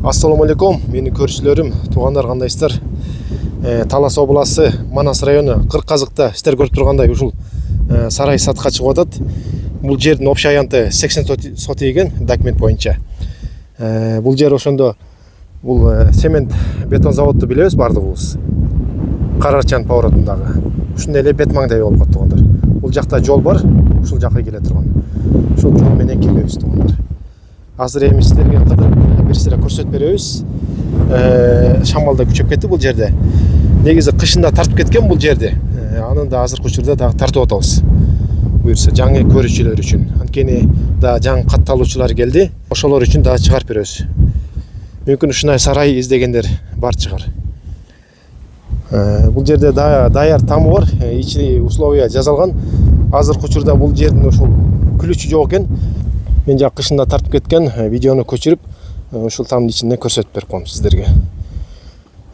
Ассаламу алейкум, менің көршілерім, туғандар қандайсыздар? Талас облысы, Манас районы, Қырқазықта істер көріп тұрғандай ушул сарай сатқа шығып атат. Бұл жердің общий аянты 80 сот еген документ бойынша. Бұл жер ошондо бұл цемент бетон заводты билебиз бардыгыбыз. Карарчан поворотундагы. Ушундай эле бет маңдай болуп калды туғандар. Бұл жақта жол бар, ушул жакка келе турган. Ушул жол менен келебиз туғандар. Азыр эми силерге кыдырып бир сыра көрсөтүп беребиз. Шамалда күчөп кетти бул жерде. Негизи кышында тартып кеткен бул жерди. Анын да азыркы учурда дагы тартып атабыз. Буюрса жаңы көрүүчүлөр үчүн. Анткени да жаңы катталуучулар келди. Ошолор үчүн дагы чыгарып беребиз. Мүмкүн ушундай сарай издегендер бар чыгар. Бул жерде даяр тамы бар. Ичи условия жазалган. Азыркы учурда бул жердин ошол күлүчү жок экен. Мен жак кышында тартып кеткен видеону көчүрүп, ушул тамдын ичинде көрсөтүп берип коем сиздерге.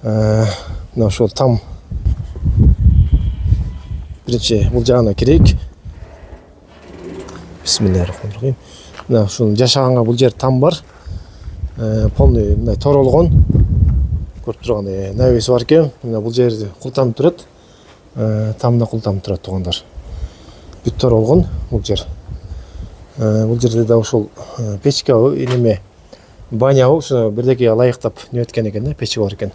Мына ошол там. Биринчи бул жагына кирейик. Бисмиллахиррахманиррахим. Мына ушул жашаганга бул жер там бар. Полный мындай торолгон. Көрүп тургандай навес бар экен. Мына бул жерде култам турат. Тамда култам турат тугандар. Бүт торолгон бул жер. Бул жерде да ошол печка неме баня ошо бирдеке ылайыктап нөткөн экен да, печи бар экен.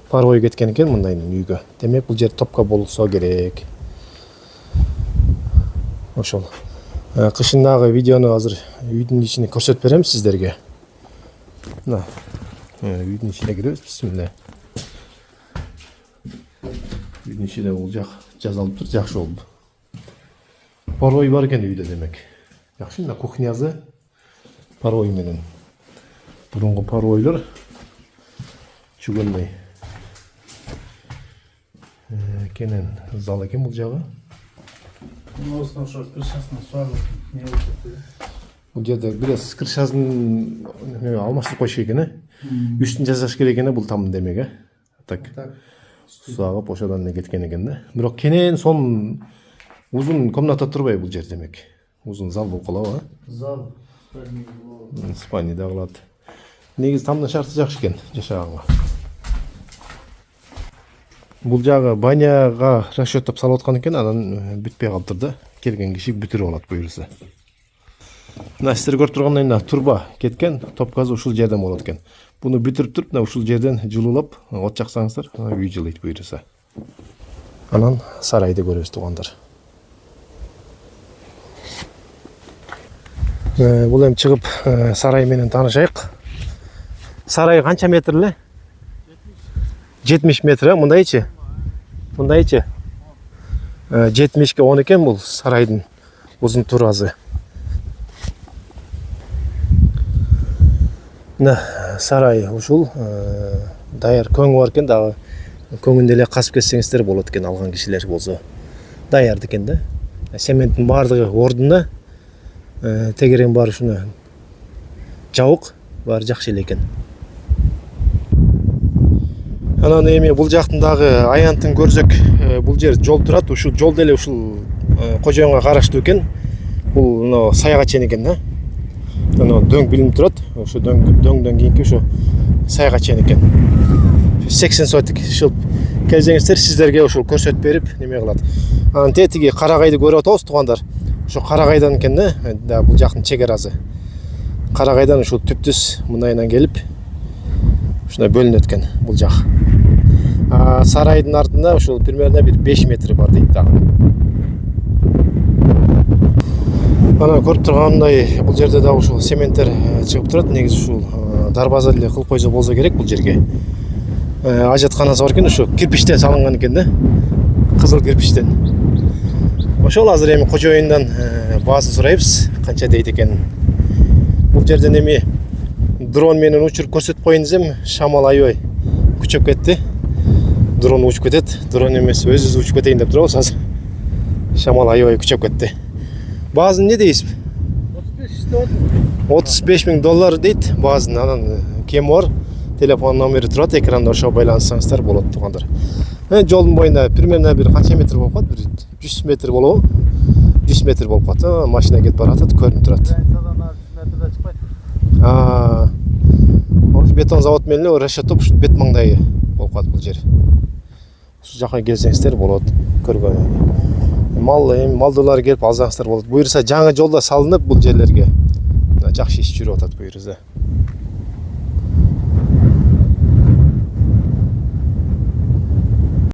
Парой кеткен экен мындай үйгө. Демек бул жер топко болсо керек. Ошол. Кышындагы видеону азыр үйдүн ичине көрсөтүп берем сиздерге. Мына үйдүн ичине киребиз. Бисмилла. Үйдүн ичинде бул жак жазалып тур, жакшы болду. Парой бар экен үйдө демек. Yaxşı, mına kuxnyazı paroy менен. Burungu paroylar çugunmay. Kenen zal eкен бул жагы. Осыны ошо крышасына суарып не болуп. Бул жерде бираз крышасын алмаштырып койуш керек экен, үстүн жасаш керек экен бул тамдын демек, Так. Суагып ошодон кеткен экен да. Бирок кенен сон узун комната турбай бул жер демек. Uzun zal болуп калабы, Зал. Спальня да кылат. Негизи тамдын шарты жакшы экен жашаганга. Бул жагы баняга расчеттоп салып аткан экен, анан бүтпөй калыптыр да. Келген киши бүтүрүп алат буюрса. Мына сиздер көрүп тургандай мына турба кеткен, топ газ ушул жерден болот экен. Буну бүтүрүп туруп, мына ушул жерден жылуулап, от жаксаңыздар, үй жылыйт буюрса. Анан сарайды көрөбүз тугандар. Бул эми чыгып сарай менен таанышайык. Сарай канча метр эле? 70 метр, мындайчы? Мындайчы? 70ке 10 экен бул сарайдын узун туразы. Мына сарай ушул даяр көңү бар экен, дагы көңүндө эле касып кетсеңиздер болот экен, алган кишилер болсо. Даяр экен да. Сементтин бардыгы ордунда. Тегерен бар ушуну жабык бар, жакшы эле экен. Анан эми бул жактын дагы аянтын көрсөк, бул жер жол турат, ушул жол деле ушул кожоюнга караштуу экен. Бул мына сайга чейин экен да. Мына дөң билинип турат, ошо дөңдөн кийинки ошо сайга чейин экен. 80 сотик шылып келсеңиздер сиздерге ошол көрсөтүп берип неме кылат. Анан тетиги Карагайды көрүп атабыз тугандар. Ошо Карагайдан экен да, бул жактын чегаразы. Карагайдан ушул түптүс мындайынан келип, ушундай бөлүнөт экен бул жак. Сарайдын артында ушул примерно бир 5 метр бар дейт да. Ана көрүп тургандай бул жерде да ушул сементтер чыгып турат. Негизи ушул дарбаза эле кылып койсо болсо керек бул жерге. Ажатканасы бар экен, ушу кирпичтен салынган экен да. Кызыл кирпичтен. Ошол азыр эми кожоюндан баазын сурайбыз, канча дейт экен. Бул жерден эми дрон менен учуруп көрсөтүп коюн десем, шамал аябай күчөп кетти. Дрон учуп кетет, дрон эмес, өзүбүз учуп кетейин деп турабыз азыр. Шамал аябай күчөп кетти. Баазын не дейсиз? 35 000 доллар дейт баазын. Анан кем бар, телефон номери турат, экранда ошо байланышсаңыздар болот тугандар. Жолдун боюнда примерно бир канча метр болуп калат? 100 метр болобу? 100 метр болуп калат. Машина кетип баратат, көрүнүп турат. бетон завод менен эле расчеттоп ушу бет маңдайы болуп калат бул жер. Ушу жака келсеңиздер болот көргөнү. Малдуулар келип алсаңыздар болот. Буюрса жаңы жолдо салынып бул жерлерге жакшы иш жүрүп атат буюрса.